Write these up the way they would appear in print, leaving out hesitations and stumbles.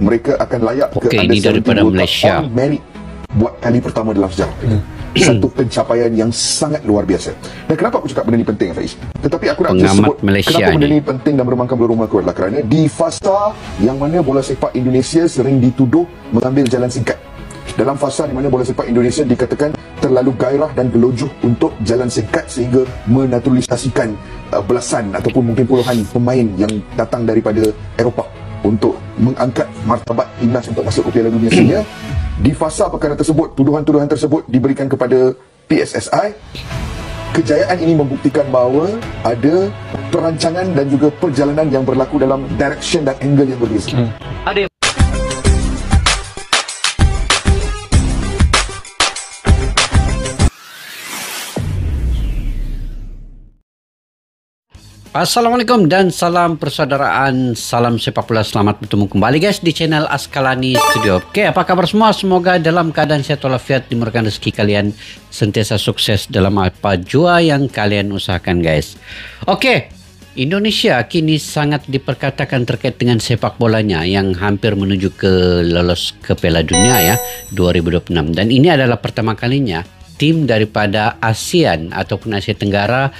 mereka akan layak ke ini daripada Malaysia on merit buat kali pertama dalam sejarah. Satu pencapaian yang sangat luar biasa. Dan kenapa aku cakap benda ni penting, Faiz? Tetapi aku nak sebut kenapa benda ni penting dan bermangkam berumah kuat adalah kerana di fasa yang mana bola sepak Indonesia sering dituduh mengambil jalan singkat. Dalam fasa di mana bola sepak Indonesia dikatakan terlalu gairah dan gelojoh untuk jalan singkat sehingga menaturalisasikan belasan ataupun mungkin puluhan pemain yang datang daripada Eropah untuk mengangkat martabat timnas untuk masuk ke Piala Dunia. Sehingga di fasa perkara tersebut, tuduhan-tuduhan tersebut diberikan kepada PSSI. Kejayaan ini membuktikan bahawa ada perancangan dan juga perjalanan yang berlaku dalam direction dan angle yang berbeza. Assalamualaikum dan salam persaudaraan, salam sepak bola. Selamat bertemu kembali guys di channel Askalani Studio. Oke, apa kabar semua? Semoga dalam keadaan sehat walafiat, dimurahkan rezeki kalian, sentiasa sukses dalam apa jua yang kalian usahakan guys. Oke, Indonesia kini sangat diperkatakan terkait dengan sepak bolanya yang hampir menuju ke lolos ke Piala Dunia ya 2026. Dan ini adalah pertama kalinya tim daripada ASEAN ataupun Asia Tenggara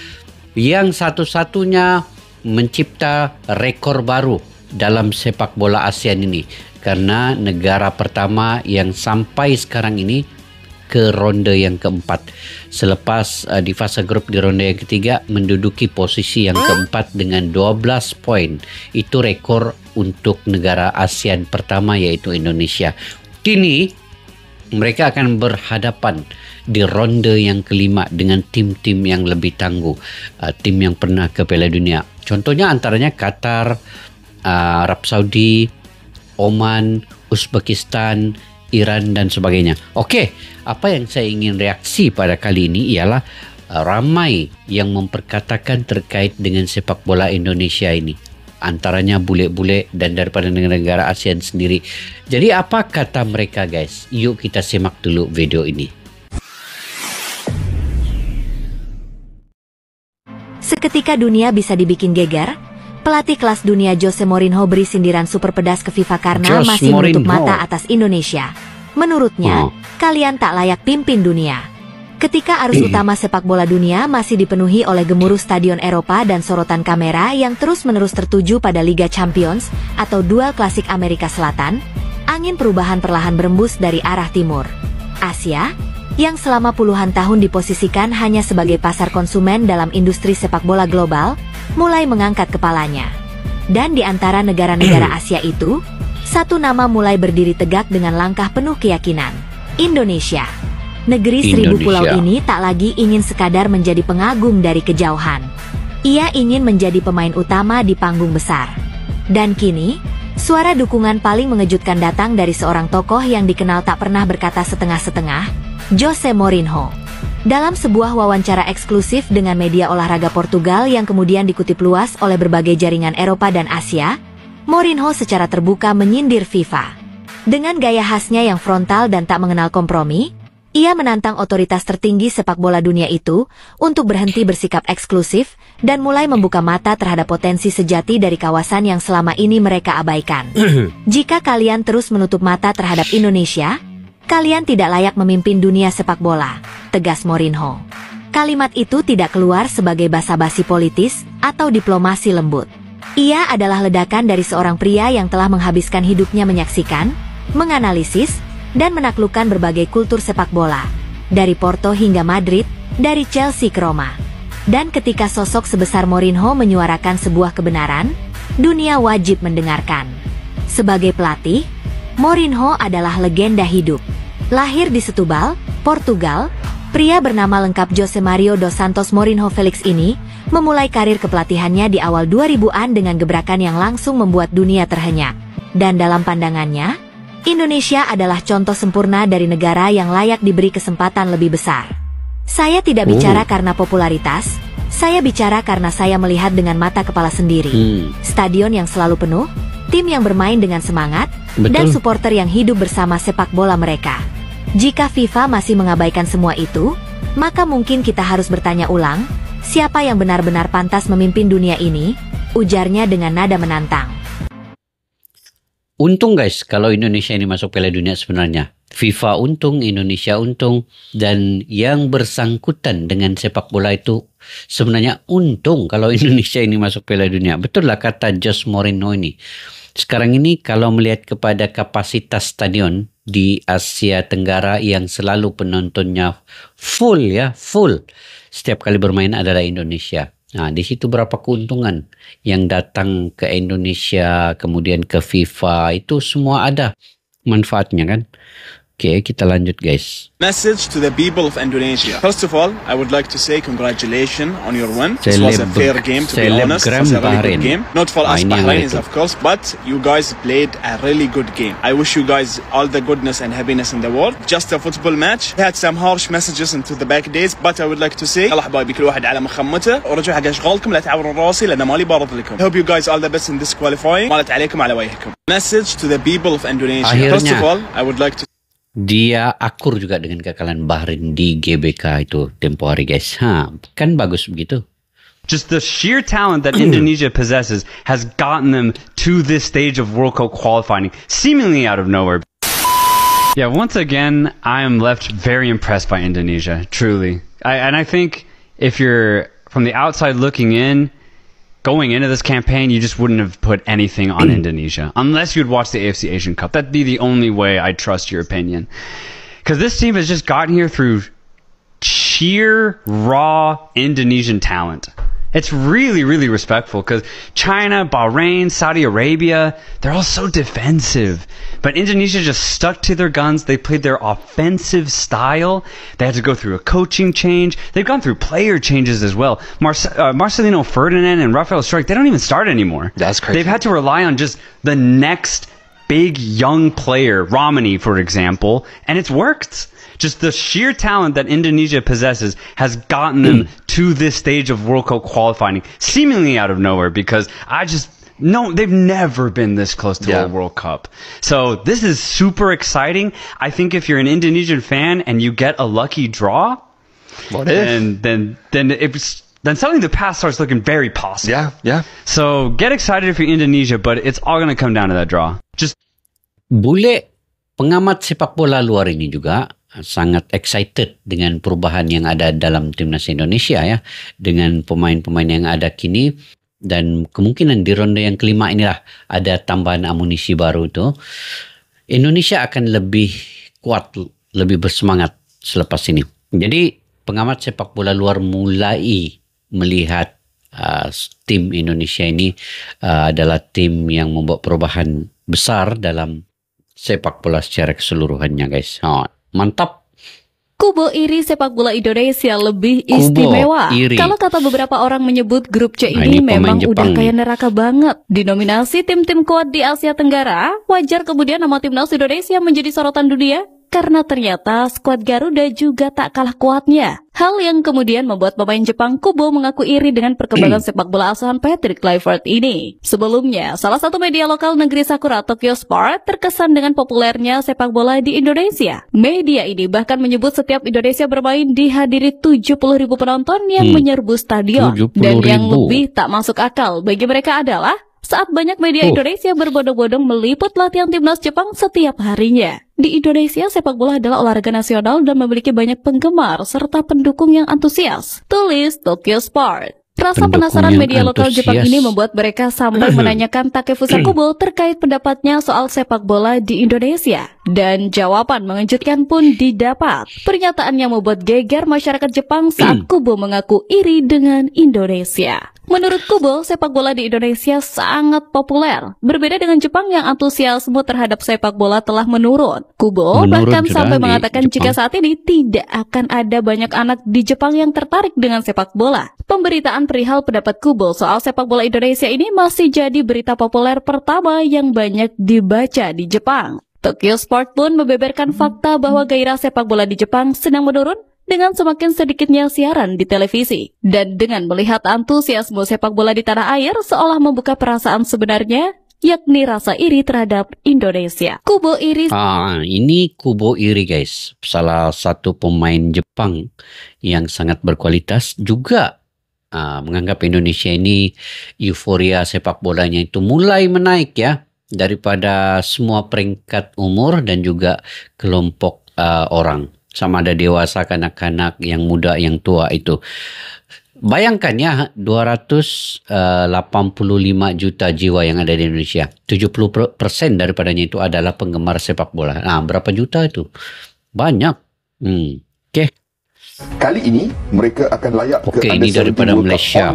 yang satu-satunya mencipta rekor baru dalam sepak bola ASEAN ini, karena negara pertama yang sampai sekarang ini ke ronde yang keempat selepas di fase grup di ronde yang ketiga menduduki posisi yang keempat dengan 12 poin. Itu rekor untuk negara ASEAN pertama, yaitu Indonesia. Kini mereka akan berhadapan di ronde yang kelima dengan tim-tim yang lebih tangguh, tim yang pernah ke Piala Dunia. Contohnya antaranya Qatar, Arab Saudi, Oman, Uzbekistan, Iran dan sebagainya. Oke, apa yang saya ingin reaksi pada kali ini ialah ramai yang memperkatakan terkait dengan sepak bola Indonesia ini. Antaranya bule-bule dan daripada negara-negara ASEAN sendiri. Jadi apa kata mereka guys? Yuk kita simak dulu video ini. Seketika dunia bisa dibikin geger. Pelatih kelas dunia Jose Mourinho beri sindiran super pedas ke FIFA karena masih menutup mata atas Indonesia. Menurutnya, kalian tak layak pimpin dunia. Ketika arus utama sepak bola dunia masih dipenuhi oleh gemuruh stadion Eropa dan sorotan kamera yang terus-menerus tertuju pada Liga Champions atau duel klasik Amerika Selatan, angin perubahan perlahan berembus dari arah timur. Asia, yang selama puluhan tahun diposisikan hanya sebagai pasar konsumen dalam industri sepak bola global, mulai mengangkat kepalanya. Dan di antara negara-negara Asia itu, satu nama mulai berdiri tegak dengan langkah penuh keyakinan. Indonesia. Negeri seribu pulau ini tak lagi ingin sekadar menjadi pengagum dari kejauhan. Ia ingin menjadi pemain utama di panggung besar. Dan kini, suara dukungan paling mengejutkan datang dari seorang tokoh yang dikenal tak pernah berkata setengah-setengah, Jose Mourinho. Dalam sebuah wawancara eksklusif dengan media olahraga Portugal yang kemudian dikutip luas oleh berbagai jaringan Eropa dan Asia, Mourinho secara terbuka menyindir FIFA. Dengan gaya khasnya yang frontal dan tak mengenal kompromi, ia menantang otoritas tertinggi sepak bola dunia itu untuk berhenti bersikap eksklusif dan mulai membuka mata terhadap potensi sejati dari kawasan yang selama ini mereka abaikan. Jika kalian terus menutup mata terhadap Indonesia, kalian tidak layak memimpin dunia sepak bola, tegas Mourinho. Kalimat itu tidak keluar sebagai basa-basi politis atau diplomasi lembut. Ia adalah ledakan dari seorang pria yang telah menghabiskan hidupnya menyaksikan, menganalisis, dan menaklukkan berbagai kultur sepak bola, dari Porto hingga Madrid, dari Chelsea ke Roma. Dan ketika sosok sebesar Mourinho menyuarakan sebuah kebenaran, dunia wajib mendengarkan. Sebagai pelatih, Mourinho adalah legenda hidup. Lahir di Setúbal, Portugal, pria bernama lengkap Jose Mario dos Santos Mourinho Felix ini memulai karir kepelatihannya di awal 2000-an dengan gebrakan yang langsung membuat dunia terhenyak. Dan dalam pandangannya, Indonesia adalah contoh sempurna dari negara yang layak diberi kesempatan lebih besar. Saya tidak bicara karena popularitas, saya bicara karena saya melihat dengan mata kepala sendiri. Stadion yang selalu penuh, tim yang bermain dengan semangat, dan supporter yang hidup bersama sepak bola mereka. Jika FIFA masih mengabaikan semua itu, maka mungkin kita harus bertanya ulang, siapa yang benar-benar pantas memimpin dunia ini? Ujarnya dengan nada menantang. Untung guys kalau Indonesia ini masuk Piala Dunia sebenarnya. FIFA untung, Indonesia untung, dan yang bersangkutan dengan sepak bola itu sebenarnya untung kalau Indonesia ini masuk Piala Dunia. Betul lah kata Jose Mourinho ini. Sekarang ini kalau melihat kepada kapasitas stadion di Asia Tenggara yang selalu penontonnya full ya, full. Setiap kali bermain adalah Indonesia. Nah, di situ berapa keuntungan yang datang ke Indonesia, kemudian ke FIFA, itu semua ada manfaatnya kan. Oke, kita lanjut guys. Message to the people of Indonesia. First of all, I would like to say congratulations on your win. This was a fair game, to be honest. It was a really good game. Not for us Bahrainis, of course, but you guys played a really good game. I wish you guys all the goodness and happiness in the world. Just a football match. We had some harsh messages into the back days, but I would like to say يلا حبايبي كل واحد على مخمته ورجعوا حق اشغالكم لا تعوروا راسي لان مالي بارض لكم. I hope you guys all the best in this qualifying. مالت عليكم على وجهكم. Message to the people of Indonesia. First of all, I would like to dia akur juga dengan kekalahan Bahrain di GBK itu tempo hari guys. Kan bagus begitu. Just the sheer talent that Indonesia possesses has gotten them to this stage of World Cup qualifying, seemingly out of nowhere. Yeah, once again, I am left very impressed by Indonesia, truly. And I think if you're from the outside looking in, going into this campaign, you just wouldn't have put anything on Indonesia unless you'd watch the AFC Asian Cup. That'd be the only way I'd trust your opinion. Because this team has just gotten here through sheer, raw Indonesian talent. It's really, really respectful because China, Bahrain, Saudi Arabia, they're all so defensive. But Indonesia just stuck to their guns. They played their offensive style. They had to go through a coaching change. They've gone through player changes as well. Marcelino Ferdinand and Rafael Struijk, they don't even start anymore. That's crazy. They've had to rely on just the next big young player, Romani, for example, and it's worked. Just the sheer talent that Indonesia possesses has gotten them to this stage of World Cup qualifying, seemingly out of nowhere, because they've never been this close to a World Cup. So this is super exciting. I think if you're an Indonesian fan and you get a lucky draw, then suddenly the path starts looking very possible. Yeah. So get excited if you're Indonesia, but it's all going to come down to that draw. Bule pengamat sepak bola luar ini juga sangat excited dengan perubahan yang ada dalam timnas Indonesia ya, dengan pemain-pemain yang ada kini, dan kemungkinan di ronde yang kelima inilah ada tambahan amunisi baru itu. Indonesia akan lebih kuat, lebih bersemangat selepas ini. Jadi pengamat sepak bola luar mulai melihat tim Indonesia ini adalah tim yang membawa perubahan besar dalam sepak bola secara keseluruhannya guys. Mantap. Kubo iri sepak bola Indonesia lebih istimewa. Kalau kata beberapa orang menyebut grup C ini memang udah kayak neraka banget. Dinominasi tim-tim kuat di Asia Tenggara, wajar kemudian nama timnas Indonesia menjadi sorotan dunia. Karena ternyata skuad Garuda juga tak kalah kuatnya. Hal yang kemudian membuat pemain Jepang Kubo mengaku iri dengan perkembangan sepak bola asuhan Patrick Kluivert ini. Sebelumnya, salah satu media lokal negeri Sakura, Tokyo Sport, terkesan dengan populernya sepak bola di Indonesia. Media ini bahkan menyebut setiap Indonesia bermain dihadiri 70.000 penonton yang menyerbu stadion. Dan yang lebih tak masuk akal bagi mereka adalah saat banyak media Indonesia berbondong-bondong meliput latihan timnas Jepang setiap harinya. Di Indonesia, sepak bola adalah olahraga nasional dan memiliki banyak penggemar serta pendukung yang antusias. Tulis Tokyo Sport. Rasa penasaran media lokal Jepang ini membuat mereka sampai menanyakan Takefusa Kubo terkait pendapatnya soal sepak bola di Indonesia. Dan jawaban mengejutkan pun didapat. Pernyataan yang membuat geger masyarakat Jepang saat Kubo mengaku iri dengan Indonesia. Menurut Kubo, sepak bola di Indonesia sangat populer. Berbeda dengan Jepang yang antusiasme terhadap sepak bola telah menurun. Kubo bahkan sampai mengatakan jika saat ini tidak akan ada banyak anak di Jepang yang tertarik dengan sepak bola. Pemberitaan perihal pendapat Kubo soal sepak bola Indonesia ini masih jadi berita populer pertama yang banyak dibaca di Jepang. Tokyo Sport pun membeberkan fakta bahwa gairah sepak bola di Jepang sedang menurun dengan semakin sedikitnya siaran di televisi. Dan dengan melihat antusiasme sepak bola di tanah air seolah membuka perasaan sebenarnya, yakni rasa iri terhadap Indonesia. Kubo iri. Ini Kubo iri guys. Salah satu pemain Jepang yang sangat berkualitas juga menganggap Indonesia ini euforia sepak bolanya itu mulai menaik ya. daripada semua peringkat umur dan juga kelompok orang. Sama ada dewasa, kanak-kanak, yang muda, yang tua itu. Bayangkan ya, 285 juta jiwa yang ada di Indonesia. 70% daripadanya itu adalah penggemar sepak bola. Nah, berapa juta itu? Banyak. Okey. Kali ini mereka akan layak ke ini daripada Malaysia.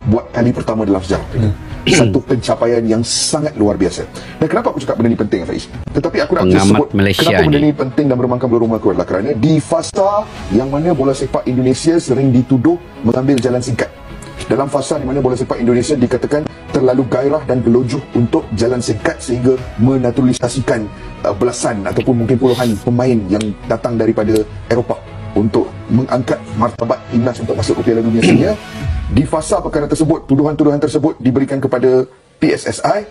Buat kali pertama dalam sejarah. Satu pencapaian yang sangat luar biasa. Dan kenapa aku cakap benda ni penting, Faiz? Tetapi aku nak sebut kenapa benda ni penting dan berumangkan bola rumah aku adalah kerana di fasa yang mana bola sepak Indonesia sering dituduh mengambil jalan singkat. Dalam fasa di mana bola sepak Indonesia dikatakan terlalu gairah dan gelojoh untuk jalan singkat sehingga menaturalisasikan belasan ataupun mungkin puluhan pemain yang datang daripada Eropah untuk mengangkat martabat timnas untuk masuk ke Piala Dunia senior. Di fasa perkara tersebut, tuduhan-tuduhan tersebut diberikan kepada PSSI.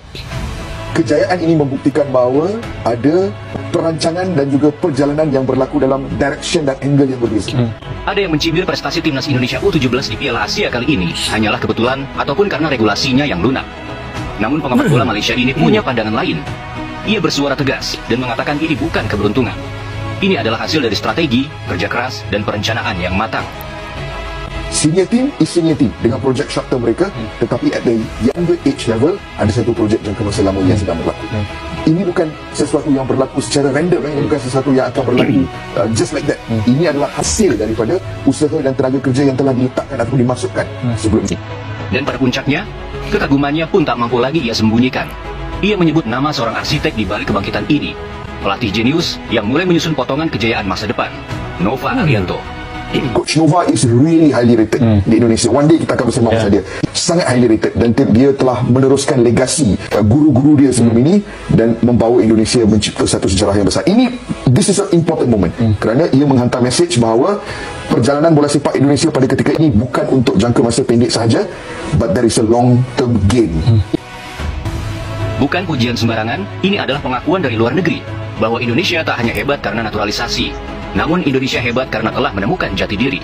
Kejayaan ini membuktikan bahawa ada perancangan dan juga perjalanan yang berlaku dalam direction dan angle yang berbeza. Ada yang mencibir prestasi timnas Indonesia U17 di Piala Asia kali ini hanyalah kebetulan ataupun karena regulasinya yang lunak. Namun pengamat bola Malaysia ini punya pandangan lain. Ia bersuara tegas dan mengatakan ini bukan keberuntungan. Ini adalah hasil dari strategi, kerja keras, dan perencanaan yang matang. Senior team is senior team dengan projek short term mereka, tetapi at the younger age level ada satu projek jangka masa lama yang sedang berlaku. Ini bukan sesuatu yang berlaku secara random, ini bukan sesuatu yang akan berlaku just like that. Ini adalah hasil daripada usaha dan tenaga kerja yang telah diletakkan atau dimasukkan sebelum ini. Dan pada puncaknya, kekagumannya pun tak mampu lagi ia sembunyikan. Ia menyebut nama seorang arsitek di balik kebangkitan ini, pelatih jenius yang mulai menyusun potongan kejayaan masa depan, Nova Arianto. Coach Nova is really highly rated di Indonesia. One day kita akan bersama pasal dia. Sangat highly rated dan dia telah meneruskan legasi guru-guru dia sebelum ini dan membawa Indonesia mencipta satu sejarah yang besar. This is an important moment kerana ia menghantar message bahawa perjalanan bola sepak Indonesia pada ketika ini bukan untuk jangka masa pendek sahaja, but there is a long term gain. Bukan pujian sembarangan, ini adalah pengakuan dari luar negeri bahwa Indonesia tak hanya hebat karena naturalisasi, namun Indonesia hebat karena telah menemukan jati diri.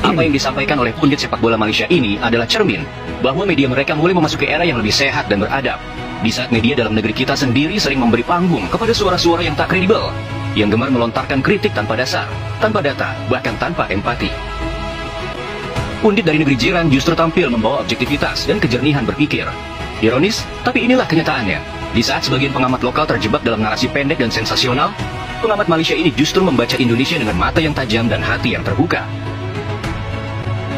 Apa yang disampaikan oleh pundit sepak bola Malaysia ini adalah cermin bahwa media mereka mulai memasuki era yang lebih sehat dan beradab. Di saat media dalam negeri kita sendiri sering memberi panggung kepada suara-suara yang tak kredibel, yang gemar melontarkan kritik tanpa dasar, tanpa data, bahkan tanpa empati. Pundit dari negeri jiran justru tampil membawa objektivitas dan kejernihan berpikir. Ironis, tapi inilah kenyataannya. Di saat sebagian pengamat lokal terjebak dalam narasi pendek dan sensasional, pengamat Malaysia ini justru membaca Indonesia dengan mata yang tajam dan hati yang terbuka.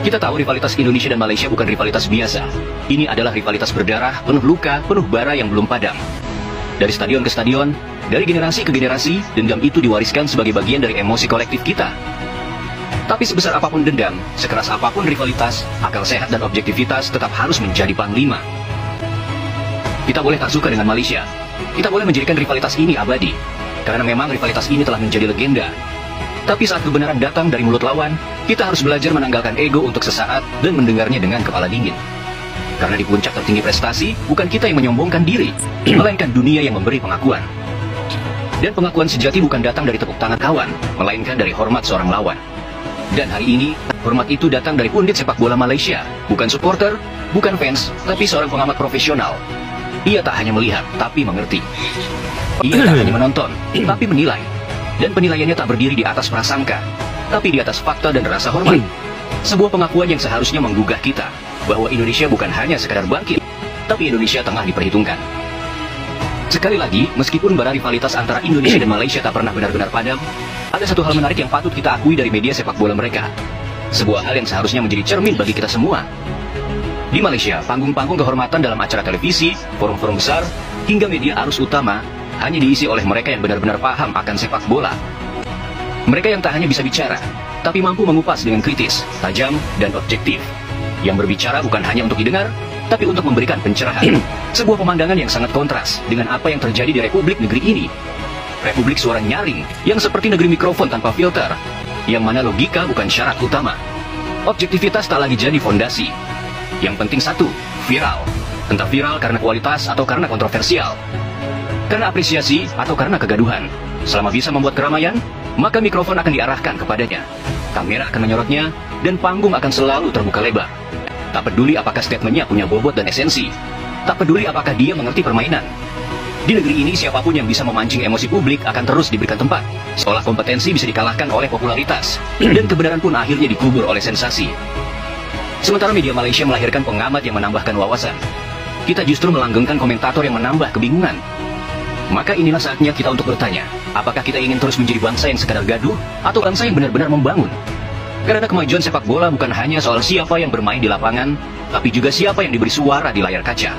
Kita tahu rivalitas Indonesia dan Malaysia bukan rivalitas biasa. Ini adalah rivalitas berdarah, penuh luka, penuh bara yang belum padam. Dari stadion ke stadion, dari generasi ke generasi, dendam itu diwariskan sebagai bagian dari emosi kolektif kita. Tapi sebesar apapun dendam, sekeras apapun rivalitas, akal sehat dan objektivitas tetap harus menjadi panglima. Kita boleh tak suka dengan Malaysia. Kita boleh menjadikan rivalitas ini abadi. Karena memang rivalitas ini telah menjadi legenda. Tapi saat kebenaran datang dari mulut lawan, kita harus belajar menanggalkan ego untuk sesaat dan mendengarnya dengan kepala dingin. Karena di puncak tertinggi prestasi, bukan kita yang menyombongkan diri, melainkan dunia yang memberi pengakuan. Dan pengakuan sejati bukan datang dari tepuk tangan kawan, melainkan dari hormat seorang lawan. Dan hari ini, hormat itu datang dari pundit sepak bola Malaysia, bukan supporter, bukan fans, tapi seorang pengamat profesional. Ia tak hanya melihat, tapi mengerti. Ia tak hanya menonton, tapi menilai. Dan penilaiannya tak berdiri di atas prasangka, tapi di atas fakta dan rasa hormat. Sebuah pengakuan yang seharusnya menggugah kita, bahwa Indonesia bukan hanya sekadar bangkit, tapi Indonesia tengah diperhitungkan. Sekali lagi, meskipun bara rivalitas antara Indonesia dan Malaysia tak pernah benar-benar padam, ada satu hal menarik yang patut kita akui dari media sepak bola mereka. Sebuah hal yang seharusnya menjadi cermin bagi kita semua. Di Malaysia, panggung-panggung kehormatan dalam acara televisi, forum-forum besar, hingga media arus utama hanya diisi oleh mereka yang benar-benar paham akan sepak bola. Mereka yang tak hanya bisa bicara, tapi mampu mengupas dengan kritis, tajam, dan objektif. Yang berbicara bukan hanya untuk didengar, tapi untuk memberikan pencerahan. Sebuah pemandangan yang sangat kontras dengan apa yang terjadi di Republik Negeri ini. Republik suara nyaring, yang seperti negeri mikrofon tanpa filter, yang mana logika bukan syarat utama. Objektivitas tak lagi jadi fondasi. Yang penting satu, viral. Entah viral karena kualitas atau karena kontroversial. Karena apresiasi atau karena kegaduhan. Selama bisa membuat keramaian, maka mikrofon akan diarahkan kepadanya. Kamera akan menyorotnya, dan panggung akan selalu terbuka lebar. Tak peduli apakah statementnya punya bobot dan esensi. Tak peduli apakah dia mengerti permainan. Di negeri ini, siapapun yang bisa memancing emosi publik akan terus diberikan tempat, seolah kompetensi bisa dikalahkan oleh popularitas, dan kebenaran pun akhirnya dikubur oleh sensasi. Sementara media Malaysia melahirkan pengamat yang menambahkan wawasan, kita justru melanggengkan komentator yang menambah kebingungan. Maka inilah saatnya kita untuk bertanya, apakah kita ingin terus menjadi bangsa yang sekadar gaduh, atau bangsa yang benar-benar membangun? Karena kemajuan sepak bola bukan hanya soal siapa yang bermain di lapangan, tapi juga siapa yang diberi suara di layar kaca.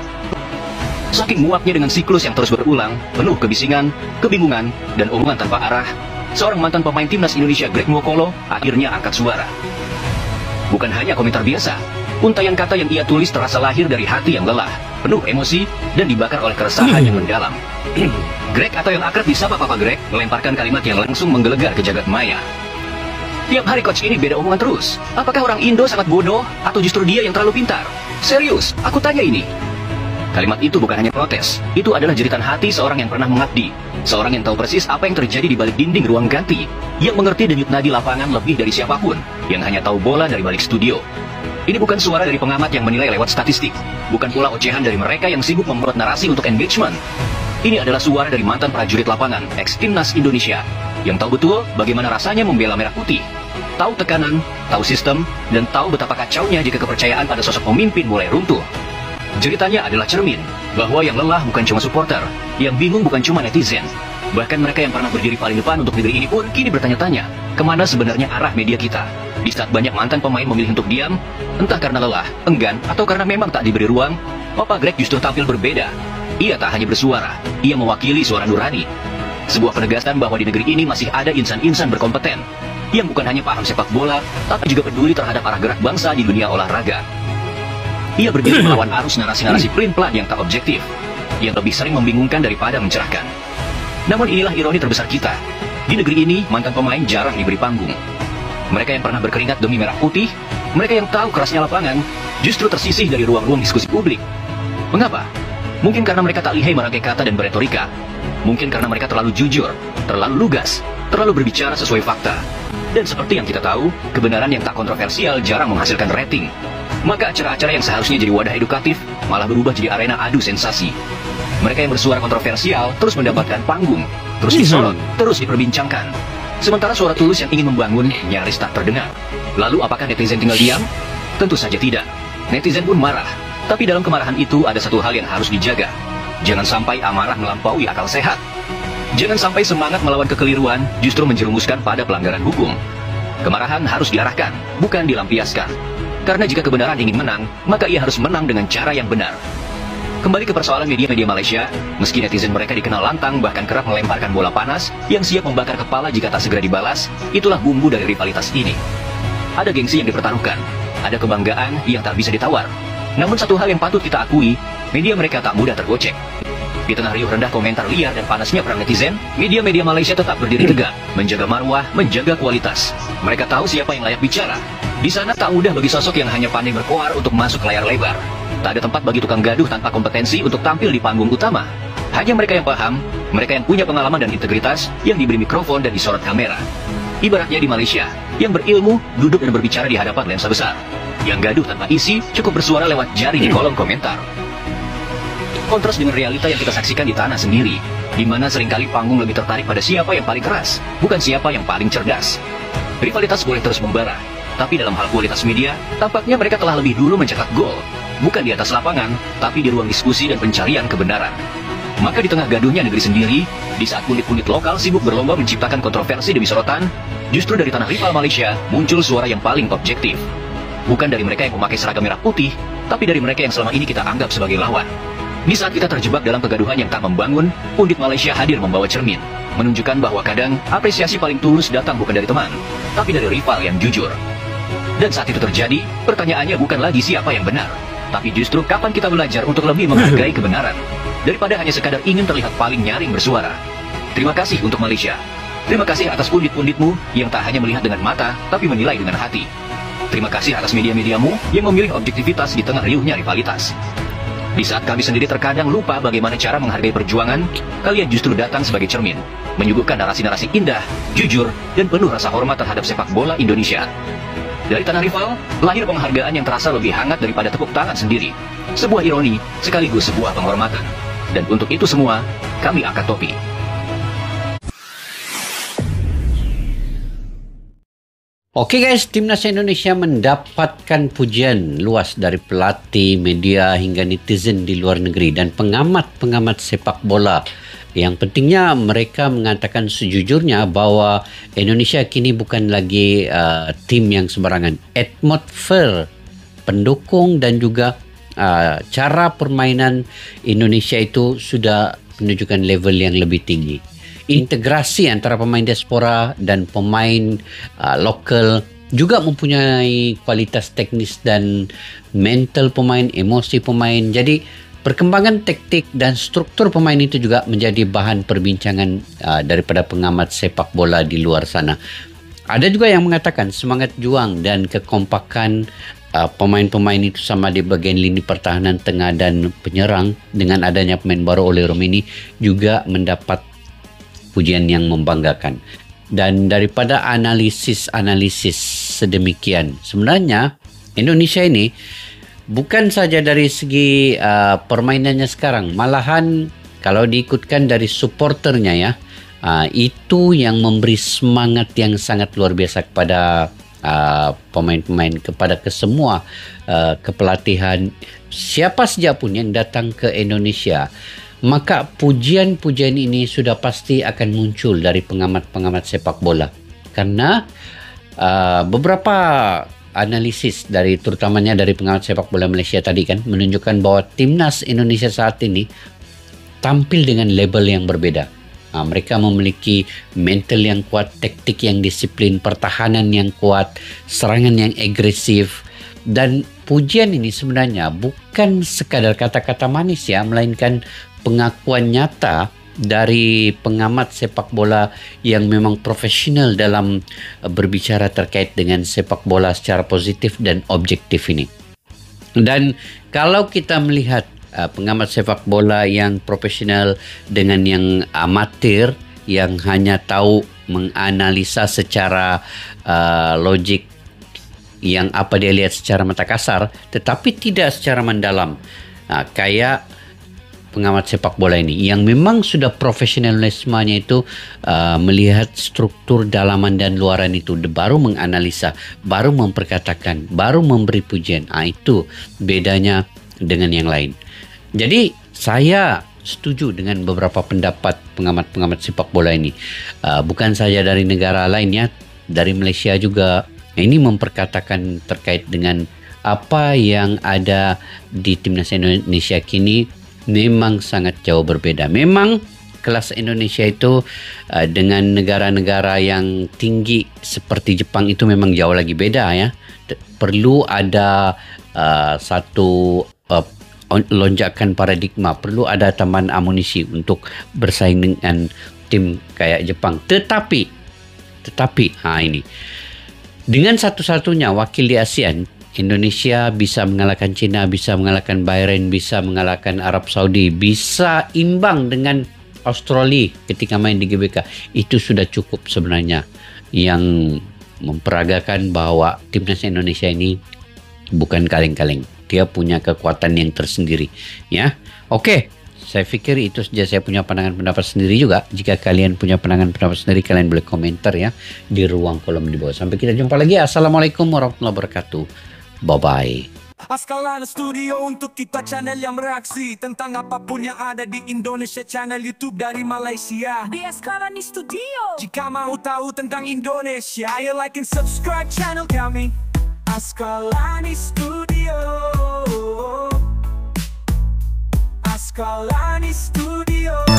Saking muaknya dengan siklus yang terus berulang, penuh kebisingan, kebingungan, dan omongan tanpa arah, seorang mantan pemain timnas Indonesia Greg Nwokolo akhirnya angkat suara. Bukan hanya komentar biasa, untayan kata yang ia tulis terasa lahir dari hati yang lelah, penuh emosi, dan dibakar oleh keresahan yang mendalam. Greg, atau yang akrab disapa Papa Greg, melemparkan kalimat yang langsung menggelegar ke jagat maya. Tiap hari coach ini beda omongan terus. Apakah orang Indo sangat bodoh, atau justru dia yang terlalu pintar? Serius, aku tanya ini. Kalimat itu bukan hanya protes, itu adalah jeritan hati seorang yang pernah mengabdi, seorang yang tahu persis apa yang terjadi di balik dinding ruang ganti, yang mengerti denyut nadi lapangan lebih dari siapapun, yang hanya tahu bola dari balik studio. Ini bukan suara dari pengamat yang menilai lewat statistik, bukan pula ocehan dari mereka yang sibuk membuat narasi untuk engagement. Ini adalah suara dari mantan prajurit lapangan, ex-timnas Indonesia, yang tahu betul bagaimana rasanya membela merah putih, tahu tekanan, tahu sistem, dan tahu betapa kacaunya jika kepercayaan pada sosok pemimpin mulai runtuh. Ceritanya adalah cermin, bahwa yang lelah bukan cuma supporter, yang bingung bukan cuma netizen. Bahkan mereka yang pernah berdiri paling depan untuk negeri ini pun kini bertanya-tanya, kemana sebenarnya arah media kita? Di saat banyak mantan pemain memilih untuk diam, entah karena lelah, enggan, atau karena memang tak diberi ruang, Papa Greg justru tampil berbeda. Ia tak hanya bersuara, ia mewakili suara nurani. Sebuah penegasan bahwa di negeri ini masih ada insan-insan berkompeten, yang bukan hanya paham sepak bola, tapi juga peduli terhadap arah gerak bangsa di dunia olahraga. Ia berdiri melawan arus narasi-narasi pelin-pelan yang tak objektif, yang lebih sering membingungkan daripada mencerahkan. Namun inilah ironi terbesar kita. Di negeri ini, mantan pemain jarang diberi panggung. Mereka yang pernah berkeringat demi merah putih, mereka yang tahu kerasnya lapangan, justru tersisih dari ruang-ruang diskusi publik. Mengapa? Mungkin karena mereka tak lihai merangkai kata dan beretorika. Mungkin karena mereka terlalu jujur, terlalu lugas, terlalu berbicara sesuai fakta. Dan seperti yang kita tahu, kebenaran yang tak kontroversial jarang menghasilkan rating. Maka acara-acara yang seharusnya jadi wadah edukatif malah berubah jadi arena adu sensasi. Mereka yang bersuara kontroversial terus mendapatkan panggung, terus disorot, terus diperbincangkan. Sementara suara tulus yang ingin membangun nyaris tak terdengar. Lalu apakah netizen tinggal diam? Tentu saja tidak. Netizen pun marah. Tapi dalam kemarahan itu ada satu hal yang harus dijaga. Jangan sampai amarah melampaui akal sehat. Jangan sampai semangat melawan kekeliruan justru menjerumuskan pada pelanggaran hukum. Kemarahan harus diarahkan, bukan dilampiaskan. Karena jika kebenaran ingin menang, maka ia harus menang dengan cara yang benar. Kembali ke persoalan media-media Malaysia, meski netizen mereka dikenal lantang bahkan kerap melemparkan bola panas yang siap membakar kepala jika tak segera dibalas, itulah bumbu dari rivalitas ini. Ada gengsi yang dipertaruhkan, ada kebanggaan yang tak bisa ditawar. Namun satu hal yang patut kita akui, media mereka tak mudah tergocek. Di tengah riuh rendah komentar liar dan panasnya perang netizen, media-media Malaysia tetap berdiri tegak, menjaga marwah, menjaga kualitas. Mereka tahu siapa yang layak bicara. Di sana tak mudah bagi sosok yang hanya pandai berkoar untuk masuk ke layar lebar. Tak ada tempat bagi tukang gaduh tanpa kompetensi untuk tampil di panggung utama. Hanya mereka yang paham, mereka yang punya pengalaman dan integritas, yang diberi mikrofon dan disorot kamera. Ibaratnya di Malaysia, yang berilmu, duduk dan berbicara di hadapan lensa besar. Yang gaduh tanpa isi, cukup bersuara lewat jari di kolom komentar. Kontras dengan realita yang kita saksikan di tanah sendiri, di mana seringkali panggung lebih tertarik pada siapa yang paling keras, bukan siapa yang paling cerdas. Rivalitas boleh terus membara, tapi dalam hal kualitas media, tampaknya mereka telah lebih dulu mencetak gol. Bukan di atas lapangan, tapi di ruang diskusi dan pencarian kebenaran. Maka di tengah gaduhnya negeri sendiri, di saat pundit-pundit lokal sibuk berlomba menciptakan kontroversi demi sorotan, justru dari tanah rival Malaysia muncul suara yang paling objektif. Bukan dari mereka yang memakai seragam merah putih, tapi dari mereka yang selama ini kita anggap sebagai lawan. Di saat kita terjebak dalam kegaduhan yang tak membangun, pundit Malaysia hadir membawa cermin, menunjukkan bahwa kadang apresiasi paling tulus datang bukan dari teman, tapi dari rival yang jujur. Dan saat itu terjadi, pertanyaannya bukan lagi siapa yang benar, tapi justru kapan kita belajar untuk lebih menghargai kebenaran, daripada hanya sekadar ingin terlihat paling nyaring bersuara. Terima kasih untuk Malaysia. Terima kasih atas pundit-punditmu yang tak hanya melihat dengan mata, tapi menilai dengan hati. Terima kasih atas media-mediamu yang memilih objektivitas di tengah riuhnya rivalitas. Di saat kami sendiri terkadang lupa bagaimana cara menghargai perjuangan, kalian justru datang sebagai cermin, menyuguhkan narasi-narasi indah, jujur, dan penuh rasa hormat terhadap sepak bola Indonesia. Dari tanah rival, lahir penghargaan yang terasa lebih hangat daripada tepuk tangan sendiri. Sebuah ironi sekaligus sebuah penghormatan. Dan untuk itu semua, kami angkat topi. Oke guys, Timnas Indonesia mendapatkan pujian luas dari pelatih, media hingga netizen di luar negeri dan pengamat-pengamat sepak bola. Yang pentingnya mereka mengatakan sejujurnya bahwa Indonesia kini bukan lagi tim yang sembarangan. Atmosfer pendukung dan juga cara permainan Indonesia itu sudah menunjukkan level yang lebih tinggi. Integrasi antara pemain diaspora dan pemain lokal juga mempunyai kualitas teknis dan mental pemain, emosi pemain. Jadi perkembangan taktik dan struktur pemain itu juga menjadi bahan perbincangan daripada pengamat sepak bola di luar sana. Ada juga yang mengatakan semangat juang dan kekompakan pemain-pemain itu sama di bagian lini pertahanan, tengah dan penyerang dengan adanya pemain baru oleh Romini juga mendapat pujian yang membanggakan. Dan daripada analisis sedemikian, sebenarnya Indonesia ini bukan saja dari segi permainannya sekarang, malahan kalau diikutkan dari supporternya ya, itu yang memberi semangat yang sangat luar biasa kepada pemain-pemain, kepada kesemua kepelatihan siapa saja pun yang datang ke Indonesia. Maka pujian-pujian ini sudah pasti akan muncul dari pengamat-pengamat sepak bola. Karena beberapa analisis dari terutamanya dari pengamat sepak bola Malaysia tadi kan menunjukkan bahwa timnas Indonesia saat ini tampil dengan label yang berbeda. Mereka memiliki mental yang kuat, taktik yang disiplin, pertahanan yang kuat, serangan yang agresif. Dan pujian ini sebenarnya bukan sekadar kata-kata manis ya, melainkan pengakuan nyata dari pengamat sepak bola yang memang profesional dalam berbicara terkait dengan sepak bola secara positif dan objektif ini. Dan kalau kita melihat pengamat sepak bola yang profesional dengan yang amatir yang hanya tahu menganalisa secara logik, yang apa dia lihat secara mata kasar tetapi tidak secara mendalam, kayak pengamat sepak bola ini yang memang sudah profesionalismenya itu melihat struktur dalaman dan luaran itu, baru menganalisa, baru memperkatakan, baru memberi pujian. Itu bedanya dengan yang lain. Jadi saya setuju dengan beberapa pendapat pengamat-pengamat sepak bola ini, bukan saja dari negara lainnya, dari Malaysia juga. Ini memperkatakan terkait dengan apa yang ada di Timnas Indonesia kini memang sangat jauh berbeda. Memang kelas Indonesia itu dengan negara-negara yang tinggi seperti Jepang itu memang jauh lagi beda ya. Perlu ada satu lonjakan paradigma, perlu ada tambahan amunisi untuk bersaing dengan tim kayak Jepang. Tetapi ini dengan satu-satunya wakil di ASEAN, Indonesia bisa mengalahkan China, bisa mengalahkan Bahrain, bisa mengalahkan Arab Saudi, bisa imbang dengan Australia ketika main di GBK. Itu sudah cukup sebenarnya, yang memperagakan bahwa timnas Indonesia ini bukan kaleng-kaleng. Dia punya kekuatan yang tersendiri. Ya, oke. Saya pikir itu saja saya punya pandangan pendapat sendiri juga. Jika kalian punya pandangan pendapat sendiri, kalian boleh komentar ya di ruang kolom di bawah. Sampai kita jumpa lagi. Assalamualaikum warahmatullahi wabarakatuh. Bye-bye. Askalani Studio untuk kita channel yang bereaksi tentang apapun yang ada di Indonesia, channel YouTube dari Malaysia di Askalani Studio. Jika mau tahu tentang Indonesia, ayo like and subscribe channel kami Askalani Studio. Askalani Studio.